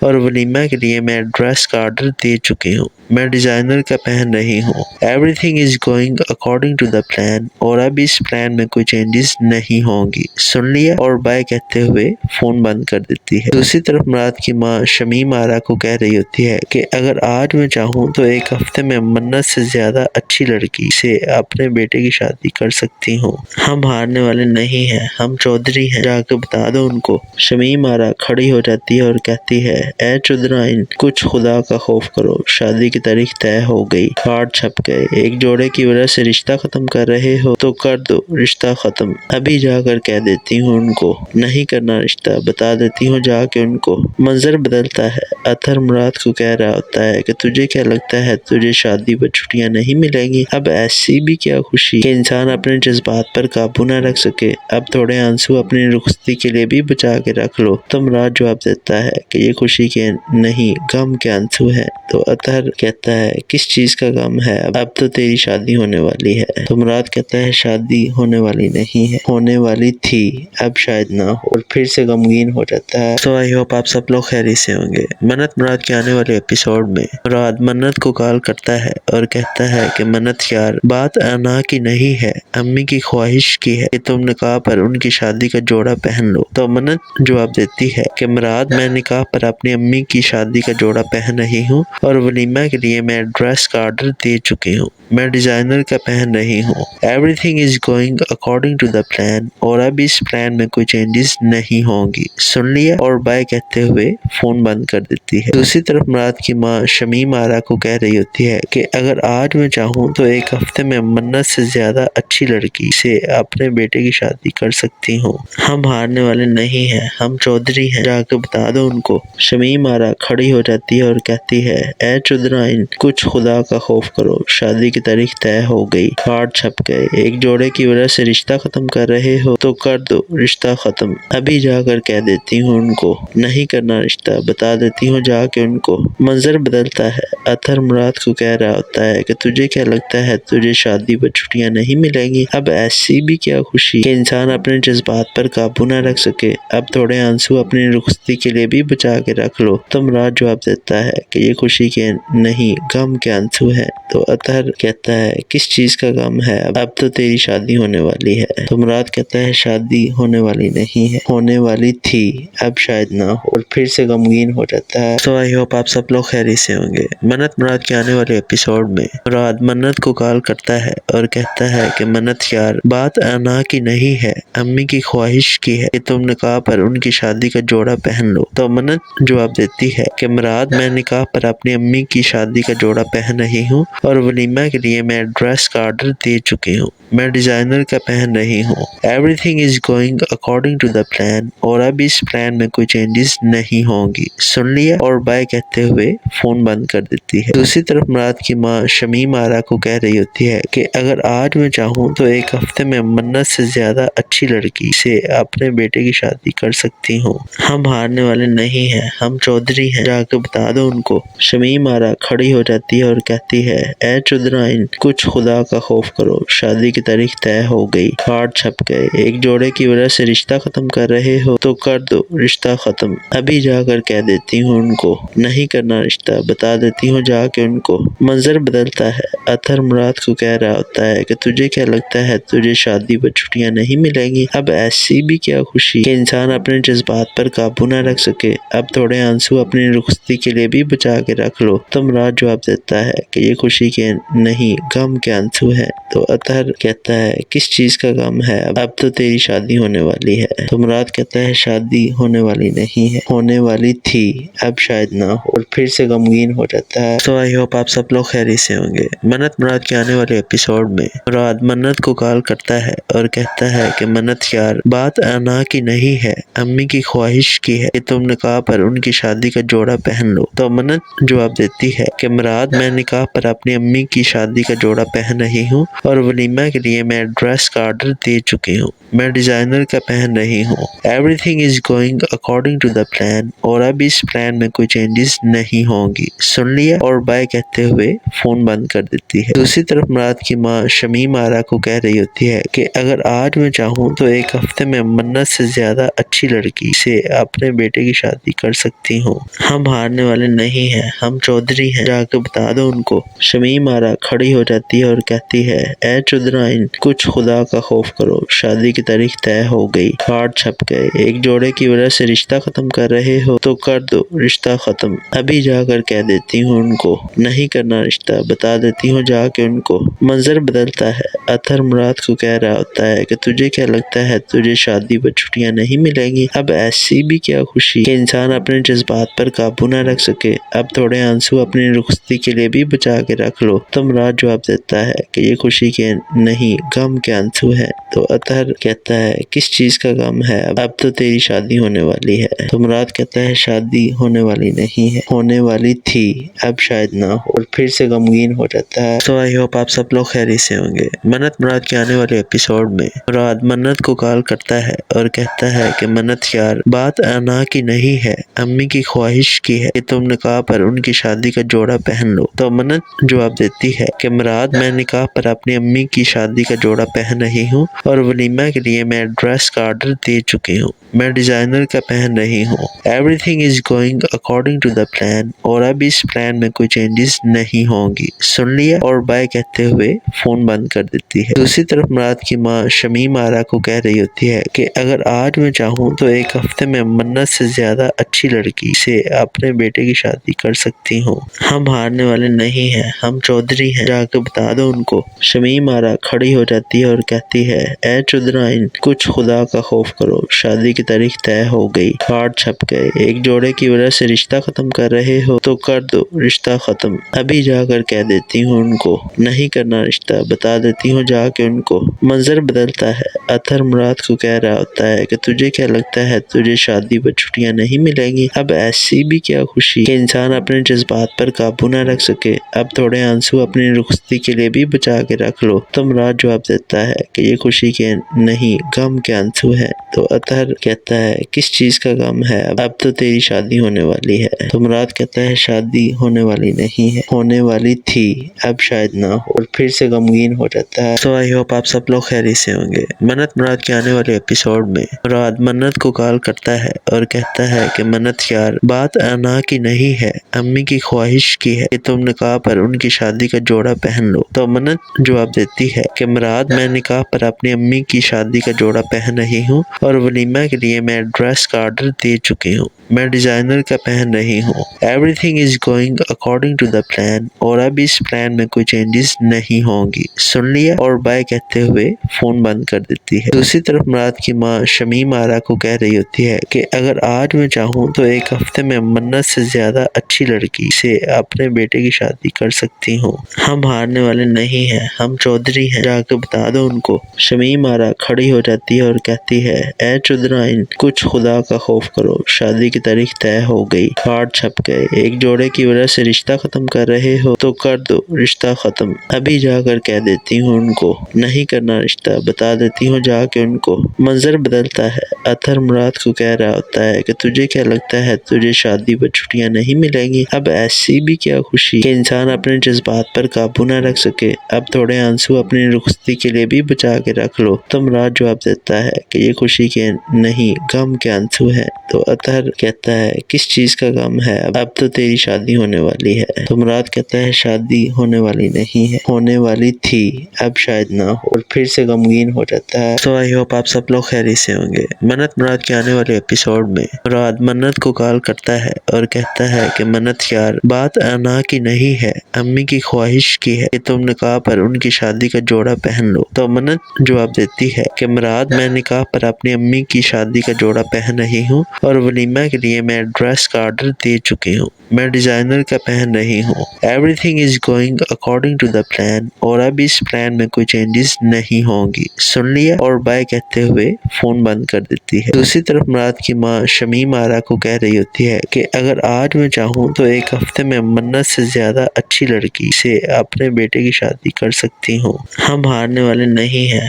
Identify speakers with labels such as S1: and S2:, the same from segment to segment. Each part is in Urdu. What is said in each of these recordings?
S1: اور ولیمہ کے لیے میں ڈریس کا آرڈر دے چکی ہوں۔ میں ڈیزائنر کا پہن رہی ہوں۔ Everything is going according to the plan, اور اب اس پلان میں کوئی چینجز نہیں ہوں گی، سن لیا، اور بائے کہتے ہوئے فون بند کر دیتی ہے۔ دوسری طرف مراد کی ماں شمیم آرا کو کہہ رہی ہوتی ہے کہ اگر آج میں چاہوں تو ایک ہفتے میں منت سے زیادہ اچھی لڑکی سے اپنے بیٹے کی شادی کر سکتی ہوں۔ ہم ہارنے والے نہیں ہیں، ہم چودھری ہیں، جا کے بتا دو ان کو۔ شمیم آرا کھڑی ہو جاتی ہے اور کہتی ہے، اے چودھرائن، کچھ خدا کا خوف کرو، شادی کی تاریخ طے ہو گئی، کارڈ چھپ گئے، ایک جوڑے کی وجہ سے رشتہ ختم کر رہے ہو تو کر دو رشتہ ختم، ابھی جا کر کہہ دیتی ہوں ان کو، نہیں کرنا رشتہ، بتا دیتی ہوں جا کے ان کو۔ منظر بدلتا ہے، اطہر مراد کو کہہ رہا ہوتا ہے کہ تجھے کیا لگتا ہے تجھے شادی پر چھٹیاں نہیں ملیں گی؟ اب ایسی بھی کیا خوشی کہ انسان اپنے جذبات پر قابو نہ رکھ سکے، اب تھوڑے آنسو اپنی رخصتی کے لیے بھی بچا کے رکھ لو۔ تو مراد جواب دیتا ہے کہ یہ خوشی کے نہیں غم کے آنسو ہے۔ تو اطہر کہتا ہے کس چیز کا غم ہے، اب تو تیری شادی ہونے والی ہے۔ تو مراد کہتا ہے شادی ہونے والی نہیں ہے، ہونے والی تھی، اب شاید نہ ہو، اور پھر سے غمگین ہو جاتا ہے۔ تو آئی ہوپ آپ سب لوگ خیریت سے ہوں گے۔ منت مراد کے آنے والے ایپیسوڈ میں مراد منت کو کال کرتا ہے اور کہتا ہے کہ منت یار، بات انا کی نہیں ہے، امی کی خواہش کی ہے کہ تم نکاح پر ان کی شادی کا جوڑا پہن لو۔ تو منت جواب دیتی ہے کہ مراد، میں نکاح پر اپنی امی کی شادی کا جوڑا پہن رہی ہوں اور ولیمہ کے لیے میں ڈریس کا آرڈر دے چکی ہوں۔ میں ڈیزائنر کا پہن رہی ہوں۔ Everything is going according to the plan, اور اب اس پلان میں کوئی چینجز نہیں ہوں گی، سن لیا، اور بائے کہتے ہوئے فون بند کر دیتی ہے۔ دوسری طرف مراد کی ماں شمیم آرا کو کہہ رہی ہوتی ہے کہ اگر آج میں چاہوں تو ایک ہفتے میں منت سے زیادہ اچھی لڑکی سے اپنے بیٹے کی شادی کر سکتی ہوں۔ ہم ہارنے والے نہیں ہیں، ہم چودھری ہیں، جا کے بتا دو ان کو۔ شمیم آرا کھڑی ہو جاتی ہے اور کہتی ہے، اے چودھرائن، کچھ خدا کا خوف کرو، شادی کی تاریخ طے ہو گئی، کارڈ چھپ گئے، ایک جوڑے کی وجہ سے رشتہ ختم کر رہے ہو تو کر دو رشتہ ختم، ابھی جا کر کہہ دیتی ہوں ان کو، نہیں کرنا رشتہ، بتا دیتی ہوں جا کے ان کو۔ منظر بدلتا ہے، اطہر مراد کو کہہ رہا ہوتا ہے کہ تجھے کیا لگتا ہے تجھے شادی پر چھٹیاں نہیں ملیں گی؟ اب ایسی بھی کیا خوشی کہ انسان اپنے جذبات پر قابو نہ رکھ سکے، اب تھوڑے آنسو اپنی رخصتی کے لیے بھی بچا کے رکھ لو۔ تو مراد جواب دیتا ہے کہ یہ خوشی کے نہیں غم کے آنسو ہے۔ تو اطہر کہتا ہے کس چیز کا غم ہے، اب تو تیری شادی ہونے والی ہے۔ تو مراد کہتا ہے شادی ہونے والی نہیں ہے، ہونے والی تھی، اب شاید نہ ہو، اور پھر سے غمگین ہو جاتا ہے۔ تو آئی ہوپ آپ سب لوگ خیریت سے ہوں گے۔ منت مراد کے آنے والے ایپیسوڈ میں مراد منت کو کال کرتا ہے اور کہتا ہے کہ منت یار، بات انا کی نہیں ہے، امی کی خواہش کی ہے کہ تم نکاح پر ان کی شادی کا جوڑا پہن لو۔ تو منت جواب دیتی ہے کہ مراد، میں نکاح پر اپنی امی کی شادی کا جوڑا پہن رہی ہوں اور ولیمہ کے لیے میں ڈریس کا آرڈر دے چکی ہوں۔ میں ڈیزائنر کا پہن رہی ہوں۔ Everything is going according to the plan, اور اب اس پلان میں کوئی چینجز نہیں ہوں گی، سن لیا، اور بائے کہتے ہوئے فون بند کر دیتی ہے۔ دوسری طرف مراد کی ماں شمیم آرا کو کہہ رہی ہوتی ہے کہ اگر آج میں چاہوں تو ایک ہفتے میں منت سے زیادہ اچھی لڑکی سے اپنے بیٹے کی شادی کر سکتی ہوں۔ ہم ہارنے والے نہیں ہیں، ہم چودھری ہیں، جا کے بتا دو ان کو۔ شمیم آرا کھڑی ہو جاتی ہے اور کہتی ہے، اے چودھرائن، کچھ خدا کا خوف کرو، شادی کی تاریخ طے ہو گئی، کارڈ چھپ گئے، ایک جوڑے کی وجہ سے رشتہ ختم کر رہے ہو تو کر دو رشتہ ختم، ابھی جا کر کہہ دیتی ہوں ان کو، نہیں کرنا رشتہ، بتا دیتی ہوں جا کے ان کو۔ منظر بدلتا ہے، اطہر مراد کو کہہ رہا ہوتا ہے کہ تجھے کیا لگتا ہے تجھے شادی پر چھٹیاں نہیں ملیں گی؟ اب ایسی بھی کیا خوشی کہ انسان اپنے جذبات پر قابو نہ رکھ سکے، اب تھوڑے آنسو اپنی رخصتی کے لیے بھی بچا کے رکھ لو۔ تو مراد جواب دیتا ہے کہ یہ خوشی کے نہیں غم کے آنسو ہے۔ تو اطہر کہتا ہے کس چیز کا غم ہے، اب تو تیری شادی ہونے والی ہے۔ تو مراد کہتا ہے شادی ہونے والی نہیں ہے، ہونے والی تھی، اب شاید نہ ہو، اور پھر سے غمگین ہو جاتا ہے۔ تو آئی ہوپ آپ سب لوگ خیریت سے ہوں گے۔ منت مراد کے آنے والے ایپیسوڈ میں مراد منت کو کال کرتا ہے اور کہتا ہے کہ منت یار، بات انا کی نہیں ہے، امی کی خواہش کی ہے کہ تم نکاح پر ان کی شادی کا جوڑا پہن لو۔ تو منت جواب دیتی ہے کہ مراد، میں نکاح پر اپنی امی کی شادی کا جوڑا پہن رہی ہوں اور ولیمہ کے لیے میں ڈریس کا آرڈر دے چکی ہوں۔ میں ڈیزائنر کا پہن رہی ہوں. Everything is going according to the plan اور اب اس پلان میں کوئی چینجز نہیں ہوں گی. سن لیا اور بائے کہتے ہوئے فون بند کر دیتی ہے. دوسری طرف مراد کی ماں شمیم آرا کو کہہ رہی ہوتی ہے کہ اگر آج میں چاہوں تو ایک ہفتے میں منت سے زیادہ اچھی لڑکی سے اپنے بیٹے کی شادی کر سکتی ہوں. ہم ہارنے والے نہیں ہیں, ہم چودھری ہیں, جا کے بتا دو ان کو. شمیم آرا کھڑی ہو جاتی ہے اور کہتی ہے اے چودھرائن کچھ خدا کا خوف کرو, شادی کی تاریخ طے ہو گئی, کارڈ چھپ گئے, ایک جوڑے کی وجہ سے رشتہ ختم کر رہے ہو تو کر دو رشتہ ختم. ابھی جا کر کہہ دیتی ہوں ان کو, نہیں کرنا رشتہ, بتا دیتی ہوں جا کے ان کو. منظر بدلتا ہے. اطہر مراد کو کہہ رہا ہوتا ہے کہ تجھے کیا لگتا ہے تجھے شادی پر چھٹیاں نہیں ملیں گی؟ اب ایسی بھی کیا خوشی کہ انسان اپنے جذبات پر قابو نہ رکھ سکے. اب تھوڑے آنسو اپنی رخصتی کے لیے بھی بچا کے رکھ لو. تو مراد جواب دیتا ہے کہ یہ خوشی کے نہیں غم کے آنسو ہیں. تو اطہر کہتا ہے کس چیز کا غم ہے, اب تو تیری شادی ہونے والی ہے. تو مراد کہتا ہے شادی ہونے والی نہیں ہے, ہونے والی تھی اب شاید نہ ہو, اور پھر سے غمگین ہو جاتا ہے. تو آئی ہوپ آپ سب لوگ خیریت سے ہوں گے. منت مراد کے آنے والے ایپیسوڈ میں مراد منت کو کال کرتا ہے اور کہتا ہے کہ منت یار بات انا کی نہیں ہے, امی کی خواہش کی ہے کہ تم نکاح پر ان کی شادی کا جوڑا پہن لو. تو منت جواب دیتی ہے کہ مراد میں نکاح پر اپنی امی کی شادی کا جوڑا پہن رہی ہوں اور ولیمہ کے لیے میں ڈریس کا آرڈر دے چکی ہوں. میں ڈیزائنر کا پہن رہی ہوں. Everything is going according to the plan اور اب اس پلان میں کوئی چینجز نہیں ہوں گی. سن لیا اور بائے کہتے ہوئے فون بند کر دیتی ہے. دوسری طرف مراد کی ماں شمیم آرا کو کہہ رہی ہوتی ہے کہ اگر آج میں چاہوں تو ایک ہفتے میں منت سے زیادہ اچھی لڑکی سے اپنے بیٹے کی شادی کر سکتی ہوں. ہم ہارنے والے نہیں ہیں, ہم چودھری ہیں, جا کے بتا دو ان کو. شمیم آرا کھڑی ہو جاتی ہے اور کہتی ہے اے چودھرائن کچھ خدا کا خوف کرو, شادی کی تاریخ طے ہو گئی, کارڈ چھپ گئے, ایک جوڑے کی وجہ سے رشتہ ختم کر رہے ہو تو کر دو رشتہ ختم. ابھی جا کر کہہ دیتی ہوں ان کو, نہیں کرنا رشتہ, بتا دیتی ہوں جا کے ان کو. منظر بدلتا ہے. اطہر مراد کو کہہ رہا ہوتا ہے کہ تجھے کیا لگتا ہے تجھے شادی پر چھٹیاں نہیں ملیں گی؟ اب ایسی بھی کیا خوشی کہ انسان اپنے جذبات پر قابو نہ رکھ سکے. اب تھوڑے آنسو اپنی رخصتی کے لیے بھی بچا کے رکھ لو. تو مراد جواب دیتا ہے کہ یہ خوشی کے نہیں غم کے آنسو ہیں. تو اطہر کہتا ہے کس چیز کا غم ہے, اب تو تیری شادی ہونے والی ہے. تو مراد کہتا ہے شادی ہونے والی نہیں ہے, ہونے والی تھی اب شاید نہ ہو, اور پھر سے غمگین ہو جاتا ہے. تو آئی ہوپ آپ سب لوگ خیریت سے ہوں گے. منت مراد کے آنے والے ایپیسوڈ میں مراد منت کو کال کرتا ہے اور کہتا ہے کہ منت یار بات انا کی نہیں ہے, امی کی خواہش کی ہے کہ تم نکاح پر ان کی شادی کا جوڑا پہن لو. تو منت جواب دیتی ہے کہ مراد میں نکاح پر اپنی امی کی شادی کا جوڑا پہن رہی ہوں اور ولیمہ کے لیے میں ڈریس کا آرڈر دے چکی ہوں. میں ڈیزائنر کا پہن رہی ہوں. Everything is going according to the plan اور اب اس پلان میں کوئی چینجز نہیں ہوں گی. سن لیا اور بائے کہتے ہوئے فون بند کر دیتی ہے. دوسری طرف مراد کی ماں شمیم آرا کو کہہ رہی ہوتی ہے کہ اگر آج میں چاہوں تو ایک ہفتے میں منت سے زیادہ اچھی لڑکی سے اپنے بیٹے کی شادی کر سکتی ہوں. ہم ہارنے والے نہیں ہیں, ہم چودھری ہیں, جا کے بتا دو ان کو. شمیم آرا کھڑی ہو جاتی ہے اور کہتی ہے اے چودھرائن کچھ خدا کا خوف کرو, شادی کی تاریخ طے ہو گئی, کارڈ چھپ گئے, ایک جوڑے کی وجہ سے رشتہ ختم کر رہے ہو تو کر دو رشتہ ختم. ابھی جا کر کہہ دیتی ہوں ان کو, نہیں کرنا رشتہ, بتا دیتی ہوں جا کے ان کو. منظر بدلتا ہے. اطہر مراد کو کہہ رہا ہوتا ہے کہ تجھے کیا لگتا ہے تجھے شادی پر چھٹیاں نہیں ملیں گی؟ اب ایسی بھی کیا خوشی کہ انسان اپنے جذبات پر قابو نہ رکھ سکے. اب تھوڑے آنسو اپنی رخصتی کے لیے بھی بچا کے رکھ لو. تو مراد جواب دیتا ہے کہ یہ خوشی کے نہیں غم کے آنسو ہیں. تو اطہر کہتا ہے کس چیز کا غم ہے, اب تو تیری شادی ہونے والی ہے. تو مراد کہتا ہے شادی ہونے والی نہیں ہے, ہونے والی تھی اب شاید نہ ہو, اور پھر سے غمگین ہو جاتا ہے. تو آئی ہوپ آپ سب لوگ خیریت سے ہوں گے. منت مراد کے آنے والے ایپیسوڈ میں مراد منت کو کال کرتا ہے اور کہتا ہے کہ منت یار بات انا کی نہیں ہے, امی کی خواہش کی ہے کہ تم نکاح پر ان کی شادی کا جوڑا پہن لو. تو منت جواب دیتی ہے کہ مراد میں نکاح پر اپنی امی کی شادی کا جوڑا پہن رہی ہوں اور ولیمہ کے لیے میں ڈریس کا آرڈر دے چکی ہوں. میں ڈیزائنر کا پہن رہی ہوں. Everything is going according to the plan اور اب اس پلان میں کوئی چینجز نہیں ہوں گی. سن لیا اور بائے کہتے ہوئے فون بند کر دیتی ہے. دوسری طرف مراد کی ماں شمیم آرا کو کہہ رہی ہوتی ہے کہ اگر آج میں چاہوں تو ایک ہفتے میں منت سے زیادہ اچھی لڑکی سے اپنے بیٹے کی شادی کر سکتی ہوں. ہم ہارنے والے نہیں ہیں,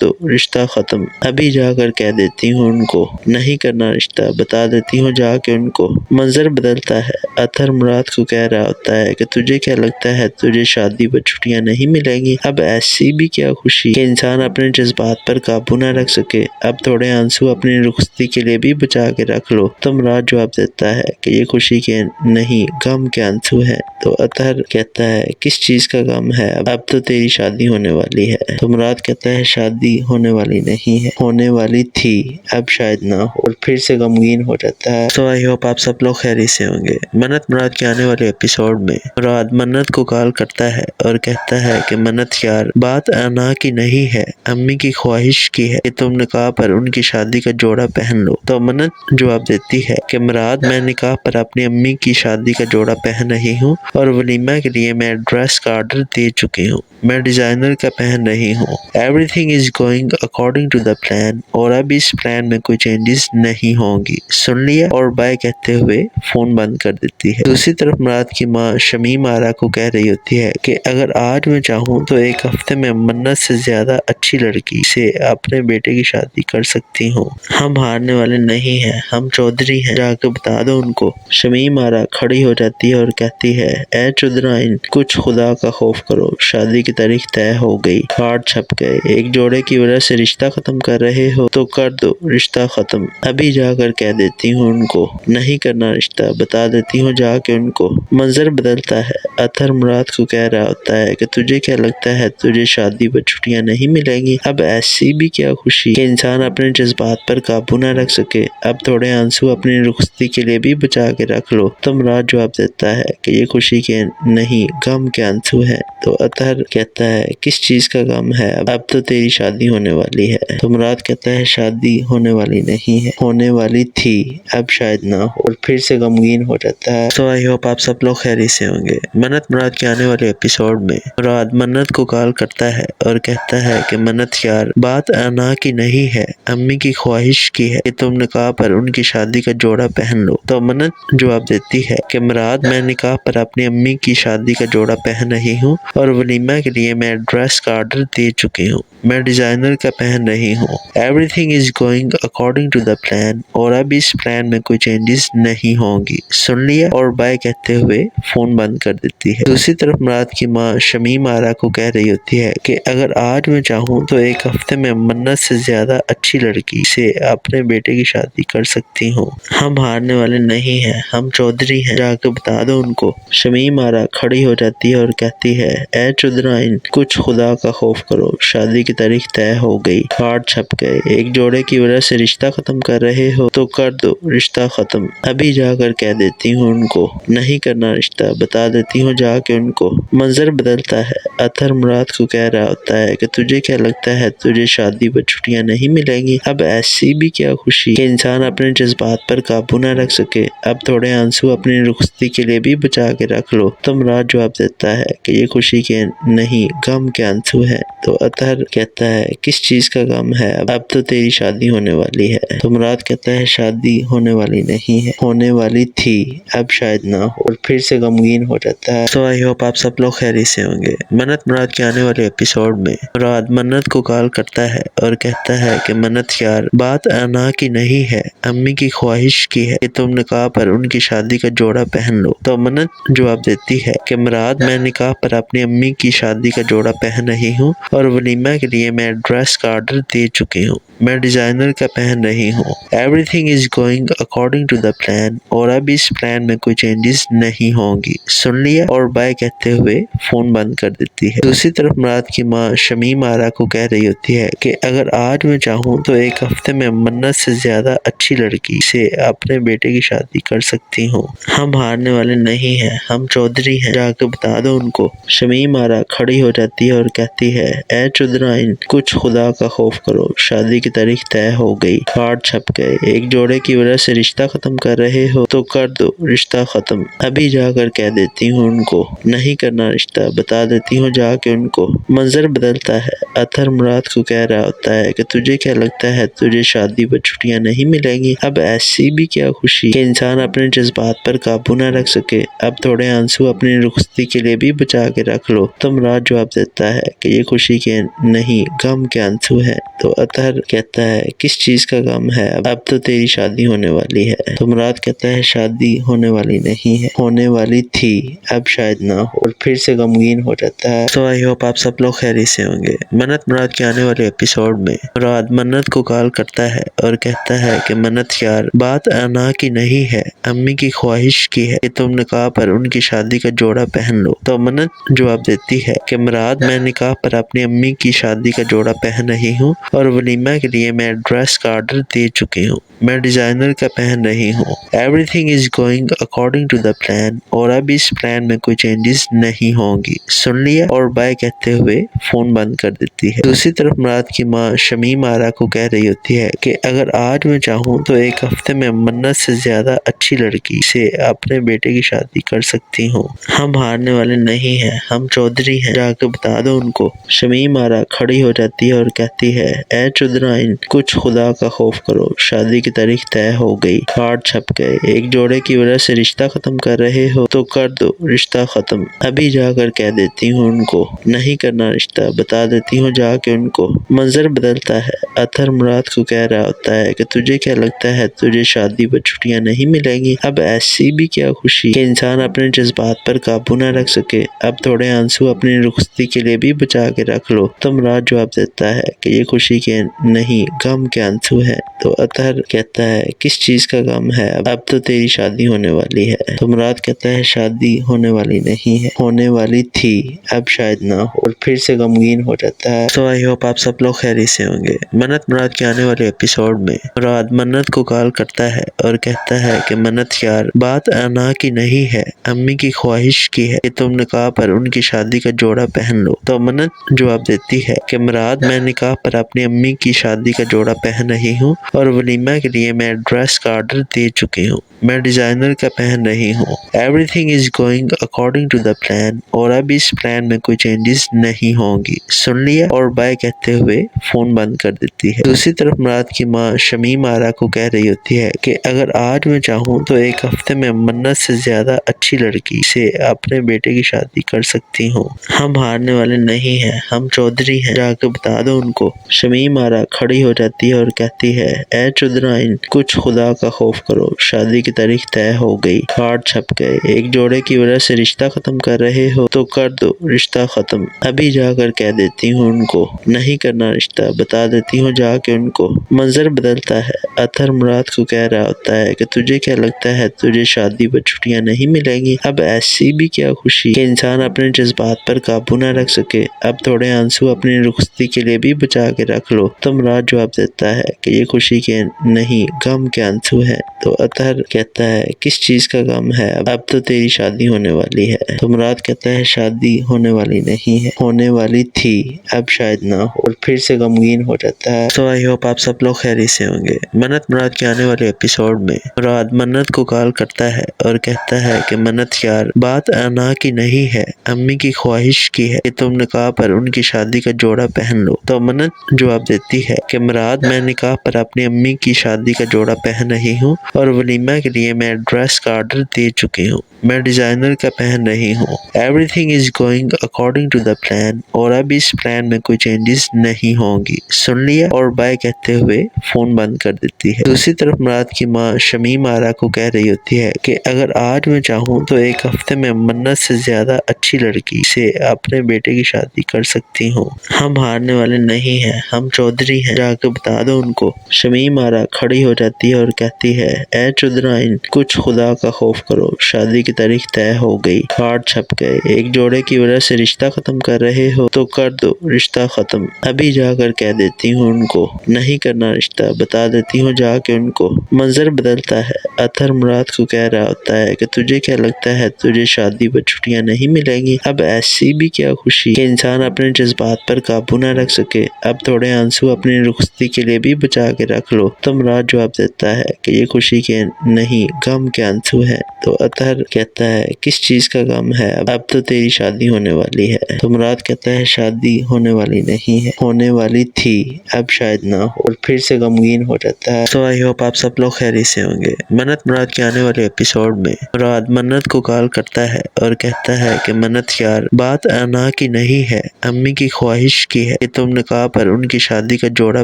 S1: دو رشتہ ختم، ابھی جا کر کہہ دیتی ہوں ان کو، نہیں کرنا رشتہ، بتا دیتی ہوں جا کے ان کو۔ منظر بدلتا ہے، اطہر مراد کو کہہ رہا ہوتا ہے کہ تجھے کیا لگتا ہے تجھے شادی پر چھٹیاں نہیں ملیں گی؟ اب ایسی بھی کیا خوشی کہ انسان اپنے جذبات پر قابو نہ رکھ سکے، اب تھوڑے آنسو اپنی رخصتی کے لیے بھی بچا کے رکھ لو۔ تو مراد جواب دیتا ہے کہ یہ خوشی کے نہیں غم کے آنسو ہیں۔ تو اطہر کہتا ہے کس چیز کا غم ہے، اب تو تیری شادی ہونے والی ہے۔ تو مراد کہتا ہے شادی ہونے والی نہیں ہے، ہونے والی تھی، اب شاید نہ ہو، اور پھر سے غمگین ہو جاتا ہے۔ تو آئی ہوپ آپ سب لوگ خیریت سے ہوں گے۔ منت مراد کے آنے والے ایپیسوڈ میں مراد منت کو کال کرتا ہے اور کہتا ہے کہ منت یار بات انا کی نہیں ہے، امی کی خواہش کی ہے کہ تم نکاح پر ان کی شادی کا جوڑا پہن لو۔ تو منت جواب دیتی ہے کہ مراد میں نکاح پر اپنی امی کی شادی کا جوڑا پہن رہی ہوں اور ولیمہ کے لیے میں ڈریس کا آرڈر دے چکی ہوں، میں ڈیزائنر کا پہن رہی ہوں، everything is going according to the plan, اور اب اس پلان میں کوئی چینجز نہیں ہوں گی، سن لیا، اور بائے کہتے ہوئے فون بند کر دیتی ہے۔ دوسری طرف مراد کی ماں شمیم آرا کو کہہ رہی ہوتی ہے کہ اگر آج میں چاہوں تو ایک ہفتے میں منت سے زیادہ اچھی لڑکی سے اپنے بیٹے کی شادی کر سکتی ہوں، ہم ہارنے والے نہیں ہیں، ہم چودھری ہیں، جا کے بتا دو ان کو۔ شمیم آرا کھڑی ہو جاتی ہے اور کہتی ہے اے چودھرائن کچھ خدا کا خوف کرو، شادی کی تاریخ طے ہو گئی، کارڈ چھپ گئے، ایک جوڑے کی وجہ سے رشتہ ختم کر رہے ہو تو کر دو رشتہ ختم، ابھی جا کر کہہ دیتی ہوں ان کو، نہیں کرنا رشتہ، بتا دیتی ہوں جا کے ان کو۔ منظر بدلتا ہے، اطہر مراد کو کہہ رہا ہوتا ہے کہ تجھے کیا لگتا ہے تجھے شادی پر چھٹیاں نہیں ملیں گی؟ اب ایسی بھی کیا خوشی کہ انسان اپنے جذبات پر قابو نہ رکھ سکے، اب تھوڑے آنسو اپنی رخصتی کے لیے بھی بچا کے رکھ لو۔ تو مراد جواب دیتا ہے کہ یہ خوشی کے نہیں غم کے آنسو ہیں۔ تو اطہر کہتا ہے کس چیز کا غم ہے، اب تو تیری شادی ہونے والی ہے۔ تو مراد کہتا ہے شادی ہونے والی نہیں ہے، ہونے والی تھی، اب شاید نہ ہو، اور پھر سے غمگین ہو جاتا ہے۔ تو آئی ہوپ آپ سب لوگ خیریت سے ہوں گے۔ منت مراد کے آنے والے ایپیسوڈ میں مراد منت کو کال کرتا ہے اور کہتا ہے کہ منت یار بات انا کی نہیں ہے، امی کی خواہش کی ہے کہ تم نکاح پر ان کی شادی کا جوڑا پہن لو۔ تو منت جواب دیتی ہے کہ مراد میں نکاح پر اپنی امی کی شادی کا جوڑا پہن رہی ہوں اور ولیمہ کے لیے میں ڈریس کا آرڈر دے چکی ہوں، میں ڈیزائنر کا پہن رہی ہوں، everything is going according to the plan, اور اب اس پلان میں کوئی چینجز نہیں ہوں گی، سن لیا، اور بائے کہتے ہوئے فون بند کر دیتی ہے۔ دوسری طرف مراد کی ماں شمیم آرا کو کہہ رہی ہوتی ہے کہ اگر آج میں چاہوں تو ایک ہفتے میں منت سے زیادہ اچھی لڑکی سے اپنے بیٹے کی شادی کر سکتی ہوں، ہم ہارنے والے نہیں ہیں، ہم چودھری ہیں، جا کے بتا دو ان کو۔ شمیم آرا کھڑی ہو جاتی ہے اور کہتی ہے اے چودھرائن کچھ خدا کا خوف کرو، شادی کی تاریخ طے ہو گئی، کارڈ چھپ گئے، ایک جوڑے کی وجہ سے رشتہ ختم کر رہے ہو تو کر دو رشتہ ختم، ابھی جا کر کہہ دیتی ہوں ان کو، نہیں کرنا رشتہ، بتا دیتی ہوں جا کے ان کو۔ منظر بدلتا ہے، اطہر مراد کو کہہ رہا ہوتا ہے کہ تجھے کیا لگتا ہے تجھے شادی پر چھٹیاں نہیں ملیں گی؟ اب ایسی بھی کیا خوشی کہ انسان اپنے جذبات پر قابو نہ رکھ سکے، اب تھوڑے آنسو اپنی رخصتی کے لیے بھی بچا کے رکھ لو۔ تو مراد جواب دیتا ہے کہ یہ خوشی کے نہیں غم کے آنسو ہیں۔ تو اطہر کہتا ہے کس چیز کا غم ہے، اب تو تیری شادی ہونے والی ہے۔ تو مراد کہتا ہے شادی ہونے والی نہیں ہے، ہونے والی تھی، اب شاید نہ ہو، اور پھر سے غمگین ہو جاتا ہے۔ تو آئی ہوپ آپ سب لوگ خیریت سے ہوں گے۔ منت مراد کے آنے والے ایپیسوڈ میں مراد منت کو کال کرتا ہے اور کہتا ہے کہ منت یار بات انا کی نہیں ہے، امی کی خواہش کی ہے کہ تم نکاح پر ان کی شادی کا جوڑا پہن لو۔ تو منت جواب دیتی ہے کہ مراد میں نکاح پر اپنی امی کی شادی کا جوڑا پہن رہی ہوں اور ولیمہ کے لیے میں ڈریس کا آرڈر دے چکی ہوں، میں ڈیزائنر کا پہن رہی ہوں، everything is going according to the plan, اور اب اس پلان میں کوئی چینجز نہیں ہوں گی، سن لیا، اور بائے کہتے ہوئے فون بند کر دیتی ہے۔ دوسری طرف مراد کی ماں شمیم آرا کو کہہ رہی ہوتی ہے کہ اگر آج میں چاہوں تو ایک ہفتے میں منت سے زیادہ اچھی لڑکی سے اپنے بیٹے کی شادی کر سکتی ہوں، ہم ہارنے والے نہیں ہیں، ہم چودھری ہیں، جا کے بتا دو ان کو۔ شمیم آرا کھڑی کھڑی ہو جاتی ہے اور کہتی ہے اے چودرائن کچھ خدا کا خوف کرو، شادی کی تاریخ طے ہو گئی، کارڈ چھپ گئے، ایک جوڑے کی وجہ سے رشتہ ختم کر رہے ہو تو کر دو رشتہ ختم، ابھی جا کر کہہ دیتی ہوں ان کو، نہیں کرنا رشتہ بتا دیتی ہوں جا کے ان کو۔ منظر بدلتا ہے، اطہر مراد کو کہہ رہا ہوتا ہے کہ تجھے کیا لگتا ہے تجھے شادی پر چھٹیاں نہیں ملیں گی؟ اب ایسی بھی کیا خوشی کہ انسان اپنے جذبات پر قابو نہ رکھ سکے، اب تھوڑے آنسو اپنی رخصتی کے لیے بھی بچا کے رکھ لو۔ تو مراد جواب دیتا ہے کہ یہ خوشی کے نہیں غم کے آنسو ہے۔ تو اطہر کہتا ہے کس چیز کا غم ہے، اب تو تیری شادی ہونے والی ہے۔ تو مراد کہتا ہے شادی ہونے والی نہیں ہے، ہونے والی تھی اب شاید نہ ہو، اور پھر سے غمگین ہو جاتا ہے۔ تو آئی ہوپ آپ سب لوگ خیریت سے ہوں گے۔ منت مراد کے آنے والے ایپیسوڈ میں مراد منت کو کال کرتا ہے اور کہتا ہے کہ منت یار بات انا کی نہیں ہے، امی کی خواہش کی ہے کہ تم نکاح پر ان کی شادی کا جوڑا پہن لو۔ تو منت جواب دیتی ہے کہ مراد میں نکاح پر اپنی امی کی شادی کا جوڑا پہن رہی ہوں اور ولیمہ کے لیے میں ڈریس کا آرڈر دے چکی ہوں، میں ڈیزائنر کا پہن رہی ہوں، everything is going according to the plan, اور اب اس پلان میں کوئی چینجز نہیں ہوں گی، سن لیا، اور بائے کہتے ہوئے فون بند کر دیتی ہے۔ دوسری طرف مراد کی ماں شمیم آرا کو کہہ رہی ہوتی ہے کہ اگر آج میں چاہوں تو ایک ہفتے میں منت سے زیادہ اچھی لڑکی سے اپنے بیٹے کی شادی کر سکتی ہوں، ہم ہارنے والے نہیں ہیں، ہم چودھری ہیں، جا کے بتا دو ان کو۔ شمیم آرا کھڑی ہو جاتی ہے اور کہتی ہے اے چودرائن کچھ خدا کا خوف کرو، شادی کی تاریخ طے ہو گئی، کارڈ چھپ گئے، ایک جوڑے کی وجہ سے رشتہ ختم کر رہے ہو تو کر دو رشتہ ختم، ابھی جا کر کہہ دیتی ہوں ان کو، نہیں کرنا رشتہ بتا دیتی ہوں جا کے ان کو۔ منظر بدلتا ہے، اطہر مراد کو کہہ رہا ہوتا ہے کہ تجھے کیا لگتا ہے تجھے شادی پر چھٹیاں نہیں ملیں گی؟ اب ایسی بھی کیا خوشی کہ انسان اپنے جذبات پر قابو نہ رکھ سکے، اب تھوڑے آنسو اپنی رخصتی کے لیے بھی بچا کے رکھ لو۔ تو مراد جواب دیتا ہے کہ یہ خوشی کے نہیں غم کے آنسو ہے۔ تو اطہر کہتا ہے کس چیز کا غم ہے، اب تو تیری شادی ہونے والی ہے۔ تو مراد کہتا ہے شادی ہونے والی نہیں ہے، ہونے والی تھی اب شاید نہ ہو، اور پھر سے غمگین ہو جاتا ہے۔ تو آئی ہوپ آپ سب لوگ خیریت سے ہوں گے۔ منت مراد کے آنے والے ایپیسوڈ میں مراد منت کو کال کرتا ہے اور کہتا ہے کہ منت یار بات انا کی نہیں ہے، امی کی خواہش کی ہے کہ تم نکاح پر ان کی شادی کا جوڑا پہن لو۔ تو منت جواب دیتی ہے کہ مراد میں نکاح پر اپنی امی کی شادی کا جوڑا پہن رہی ہوں اور ولیمہ کے لیے میں ڈریس کا آرڈر دے چکی ہوں، میں ڈیزائنر کا پہن رہی ہوں، everything is going according to the plan, اور اب اس پلان میں کوئی چینجز نہیں ہوں گی، سن لیا، اور بائے کہتے ہوئے فون بند کر دیتی ہے۔ دوسری طرف مراد کی ماں شمیم آرا کو کہہ رہی ہوتی ہے کہ اگر آج میں چاہوں تو ایک ہفتے میں منت سے زیادہ اچھی لڑکی سے اپنے بیٹے کی شادی کر سکتی ہوں، ہم ہارنے والے نہیں ہیں، ہم چودھری ہیں، جا کے بتا دو ان کو۔ شمیم آرا کھڑی ہو جاتی ہے اور کہتی ہے اے چودرائن کچھ خدا کا خوف کرو، شادی کی تاریخ طے ہو گئی، کارڈ چھپ گئے، ایک جوڑے کی وجہ سے رشتہ ختم کر رہے ہو تو کر دو رشتہ ختم، ابھی جا کر کہہ دیتی ہوں ان کو، نہیں کرنا رشتہ بتا دیتی ہوں جا کے ان کو۔ منظر بدلتا ہے، اطہر مراد کو کہہ رہا ہوتا ہے کہ تجھے کیا لگتا ہے تجھے شادی پر چھٹیاں نہیں ملیں گی؟ اب ایسی بھی کیا خوشی کہ انسان اپنے جذبات پر قابو نہ رکھ سکے، اب تھوڑے آنسو اپنی رخصتی کے لیے بھی بچا کے رکھ لو۔ تو مراد جواب دیتا ہے کہ یہ خوشی کے نہیں غم کے آنسو ہے۔ تو اطہر کہتا ہے کس چیز کا غم ہے، اب تو تیری شادی ہونے والی ہے۔ تو مراد کہتا ہے شادی ہونے والی نہیں ہے، ہونے والی تھی اب شاید نہ ہو، اور پھر سے غمگین ہو جاتا ہے۔ تو آئی ہوپ آپ سب لوگ خیریت سے ہوں گے۔ منت مراد کے آنے والے ایپیسوڈ میں مراد منت کو کال کرتا ہے اور کہتا ہے کہ منت یار بات انا کی نہیں ہے، امی کی خواہش کی ہے کہ تم نکاح پر ان کی شادی کا جوڑا پہن لو۔ تو منت جواب دیتی ہے کہ مراد میں نکاح پر اپنی امی کی شادی کا جوڑا پہن رہی ہوں اور ولیمہ کے لیے میں ڈریس کا آرڈر دے چکی ہوں، میں ڈیزائنر کا پہن رہی ہوں، everything is going according to the plan, اور اب اس پلان میں کوئی چینجز نہیں ہوں گی، سن لیا، اور بائے کہتے ہوئے فون بند کر دیتی ہے۔ دوسری طرف مراد کی ماں شمیم آرا کو کہہ رہی ہوتی ہے کہ اگر آج میں چاہوں تو ایک ہفتے میں منت سے زیادہ اچھی لڑکی سے اپنے بیٹے کی شادی کر سکتی ہوں، ہم ہارنے والے نہیں ہیں، ہم چودھری ہیں، جا کے بتا دو ان کو۔ شمیم آرا کھڑی ہو جاتی ہے اور کہتی ہے اے چودرائن کچھ خدا کا خوف کرو، شادی کی تاریخ طے ہو گئی، کارڈ چھپ گئے، ایک جوڑے کی وجہ سے رشتہ ختم کر رہے ہو تو کر دو رشتہ ختم، ابھی جا کر کہہ دیتی ہوں ان کو، نہیں کرنا رشتہ، بتا دیتی ہوں جا کے ان کو۔ منظر بدلتا ہے، اطہر مراد کو کہہ رہا ہوتا ہے کہ تجھے کیا لگتا ہے تجھے شادی پر چھٹیاں نہیں ملیں گی؟ اب ایسی بھی کیا خوشی کہ انسان اپنے جذبات پر قابو نہ رکھ سکے، اب تھوڑے آنسو اپنی رخصتی کے لیے بھی بچا کے رکھ لو۔ تو مراد جواب دیتا ہے کہ یہ خوشی کے نہیں غم کے آنسو ہیں۔ تو اطہر کہتا ہے کس چیز کا غم ہے، اب تو تیری شادی ہونے والی ہے۔ تو مراد کہتا ہے شادی ہونے والی نہیں ہے، ہونے والی تھی، اب شاید نہ ہو، اور پھر سے غمگین ہو جاتا ہے۔ تو آئی ہوپ آپ سب لوگ خیریت سے ہوں گے۔ منت مراد کے آنے والے ایپیسوڈ میں مراد منت کو کال کرتا ہے اور کہتا ہے کہ منت یار بات انا کی نہیں ہے، امی کی خواہش کی ہے کہ تم نکاح پر ان کی شادی کا جوڑا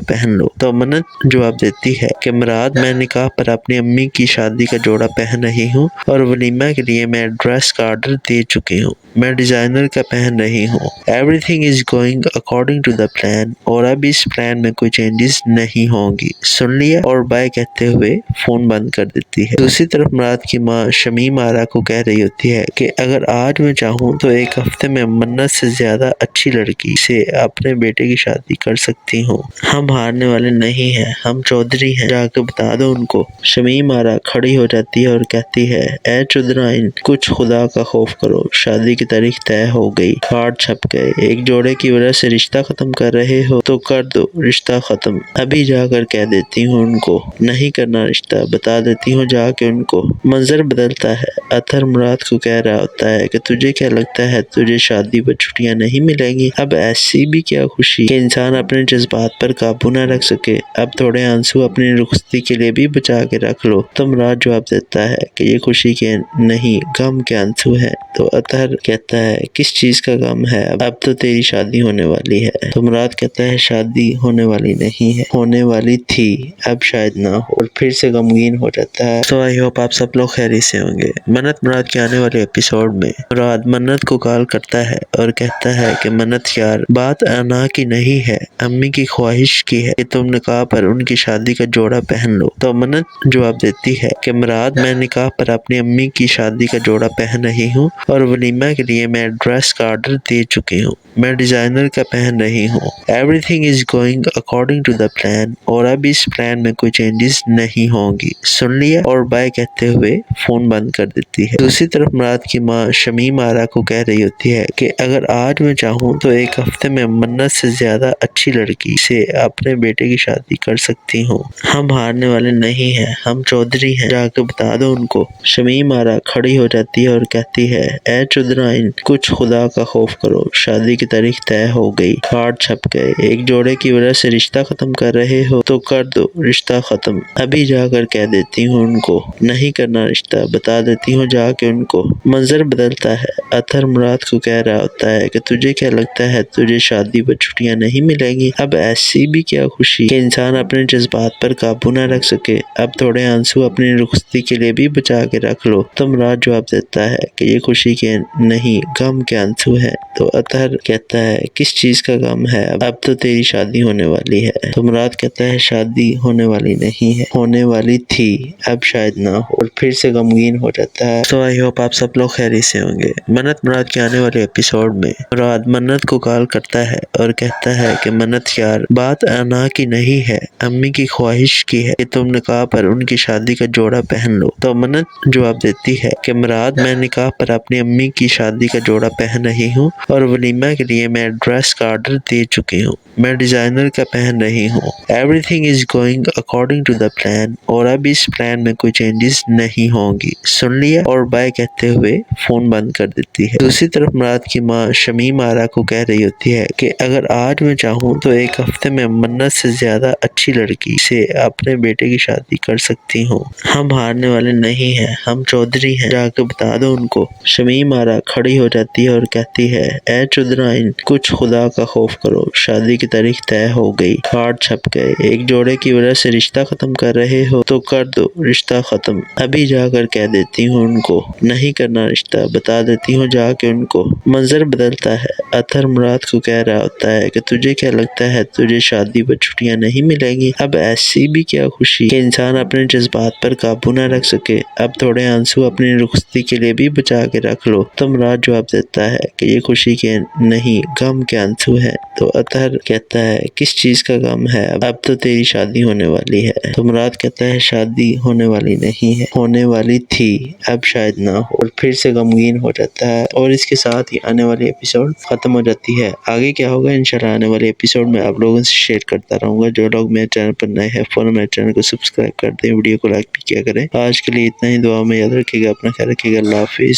S1: پہن لو۔ تو منت جواب دیتی ہے کہ مراد میں نکاح پر اپنی امی کی شادی کا جوڑا پہن رہی ہوں اور ولیمہ کے لیے میں ڈریس کا آرڈر دے چکی ہوں، میں ڈیزائنر کا پہن رہی ہوں، everything is going according to the plan, اور اب اس پلان میں کوئی چینجز نہیں ہوں گی، سن لیا، اور بائے کہتے ہوئے فون بند کر دیتی ہے۔ دوسری طرف مراد کی ماں شمیم آرا کو کہہ رہی ہوتی ہے کہ اگر آج میں چاہوں تو ایک ہفتے میں منت سے زیادہ اچھی لڑکی سے اپنے بیٹے کی شادی کر سکتی ہوں، ہم ہارنے والے نہیں ہیں، ہم چودھری ہیں، جا کے بتا دو ان کو۔ شمیم آرا کھڑی ہو جاتی ہے اور کہتی ہے اے چودھرائن کچھ خدا کا خوف کرو، شادی کی تاریخ طے ہو گئی، کارڈ چھپ گئے، ایک جوڑے کی وجہ سے رشتہ ختم کر رہے ہو تو کر دو رشتہ ختم، ابھی جا کر کہہ دیتی ہوں ان کو، نہیں کرنا رشتہ، بتا دیتی ہوں جا کے ان کو۔ منظر بدلتا ہے، اطہر مراد کو کہہ رہا ہوتا ہے کہ تجھے کیا لگتا ہے تجھے شادی پر چھٹیاں نہیں ملیں گی؟ اب ایسی بھی کیا خوشی کہ انسان اپنے جذبات پر قابو نہ رکھ سکے، اب تھوڑے آنسو اپنی رخصتی کے لیے بھی بچا کے رکھ لو۔ تو مراد جواب دیتا ہے کہ یہ خوشی کے نہیں غم کے آنسو ہیں۔ تو اطہر کہتا ہے کس چیز کا غم ہے، اب تو تیری شادی ہونے والی ہے۔ تو مراد کہتا ہے شادی ہونے والی نہیں ہے، ہونے والی تھی، اب شاید نہ ہو، اور پھر سے غمگین ہو جاتا ہے۔ تو آئی ہوپ آپ سب لوگ خیریت سے ہوں گے۔ منت مراد کے آنے والے ایپیسوڈ میں مراد منت کو کال کرتا ہے اور کہتا ہے کہ منت یار بات انا کی نہیں ہے، امی کی خواہش کی ہے کہ تم نکاح پر ان کی شادی کا جوڑا پہن لو۔ تو منت جواب دیتی ہے کہ مراد میں نکاح پر اپنی امی کی شادی کا جوڑا پہن رہی ہوں اور ولیمہ کے لیے میں ڈریس کا آرڈر دے چکی ہوں، میں ڈیزائنر کا پہن رہی ہوں، everything is going according to the plan, اور اب اس پلان میں کوئی چینجز نہیں ہوں گی، سن لیا، اور بائے کہتے ہوئے فون بند کر دیتی ہے۔ دوسری طرف مراد کی ماں شمیم آرا کو کہہ رہی ہوتی ہے کہ اگر آج میں چاہوں تو ایک ہفتے میں منت سے زیادہ اچھی لڑکی سے اپنے بیٹے کی شادی کر سکتی ہوں، ہم ہارنے والے نہیں ہیں، ہم چودھری ہیں، جا کے بتا دو ان کو۔ شمیم آرا کھڑی ہو جاتی ہے اور کہتی ہے اے چودھرائن کچھ خدا کا خوف کرو، شادی کی تاریخ طے ہو گئی، کارڈ چھپ گئے، ایک جوڑے کی وجہ سے رشتہ ختم کر رہے ہو تو کر دو رشتہ ختم، ابھی جا کر کہہ دیتی ہوں ان کو، نہیں کرنا رشتہ، بتا دیتی ہوں جا کے ان کو۔ منظر بدلتا ہے، اطہر مراد کو کہہ رہا ہوتا ہے کہ تجھے کیا لگتا ہے تجھے شادی پر چھٹیاں نہیں ملیں گی؟ اب ایسی بھی کیا خوشی کہ انسان اپنے جذبات پر قابو نہ رکھ سکے، اب تھوڑے آنسو اپنی رخصتی کے لیے بھی بچا کے رکھ لو۔ تو مراد جواب دیتا ہے کہ یہ خوشی کے نہیں غم کے آنسو ہیں۔ تو اطہر کہتا ہے کس چیز کا غم ہے، اب تو تیری شادی ہونے والی ہے۔ تو مراد کہتا ہے شادی ہونے والی نہیں ہے، ہونے والی تھی، اب شاید نہ ہو، اور پھر سے غمگین ہو جاتا ہے۔ تو آئی ہوپ آپ سب لوگ خیریت سے ہوں گے۔ منت مراد کے آنے والے ایپیسوڈ میں مراد منت کو کال کرتا ہے اور کہتا ہے کہ منت یار بات انا کی نہیں ہے، امی کی خواہش کی ہے کہ تم نکاح پر ان کی شادی کا جوڑا پہن لو۔ تو منت جواب دیتی ہے کہ مراد میں نکاح پر اپنی امی کی شادی کا جوڑا پہن رہی ہوں اور ولیمہ کے لیے میں ڈریس کا آرڈر دے چکی ہوں، میں ڈیزائنر کا پہن رہی ہوں، everything is going according to the plan, اور اب اس پلان میں کوئی چینجز نہیں ہوں گی، سن لیا، اور بائے کہتے ہوئے فون بند کر دیتی ہے۔ دوسری طرف مراد کی ماں شمیم آرا کو کہہ رہی ہوتی ہے کہ اگر آج میں چاہوں تو ایک ہفتے میں منت سے زیادہ اچھی لڑکی سے اپنے بیٹے کی شادی کر سکتی ہوں، ہم ہارنے والے نہیں ہیں، ہم چودھری ہیں، جا کے بتا دو ان کو۔ شمیم آرا کھڑی ہو جاتی ہے اور کہتی ہے اے چودھرائن کچھ خدا کا خوف کرو، شادی کی تاریخ طے ہو گئی، کارڈ چھپ گئے، ایک جوڑے کی وجہ سے رشتہ ختم کر رہے ہو تو کر دو رشتہ ختم، ابھی جا کر کہہ دیتی ہوں ان کو، نہیں کرنا رشتہ، بتا دیتی ہوں جا کے ان کو۔ منظر بدلتا ہے، اطہر مراد کو کہہ رہا ہوتا ہے کہ تجھے کیا لگتا ہے تجھے شادی پر چھٹیاں نہیں ملیں گی؟ اب ایسی بھی کیا خوشی کہ انسان اپنے جذبات پر قابو نہ رکھ سکے، اب تھوڑے آنسو اپنی رخصتی کے لیے بھی بچا کے رکھ لو۔ تو مراد جواب دیتا ہے کہ یہ خوشی کے نہیں غم کے آنسو ہیں۔ تو اطہر کہتا ہے کس چیز کا غم ہے، اب تو تیری شادی ہونے والی ہے۔ تو مراد کہتا ہے شادی ہونے والی نہیں ہے، ہونے والی تھی، اب شاید نہ ہو، اور پھر سے غمگین ہو جاتا ہے، اور اس کے ساتھ ہی آنے والی ایپیسوڈ ختم ہو جاتی ہے۔ آگے کیا ہوگا انشاءاللہ آنے والے ایپیسوڈ میں آپ لوگوں سے شیئر کرتا رہوں گا۔ جو لوگ میرے چینل پر نئے ہیں فوراً میرے چینل کو سبسکرائب کر دیں، ویڈیو کو لائک بھی کیا کریں۔ آج کے لیے اتنا ہی، دعا میں یاد رکھیے گا، اپنا خیال رکھیے گا، اللہ حافظ۔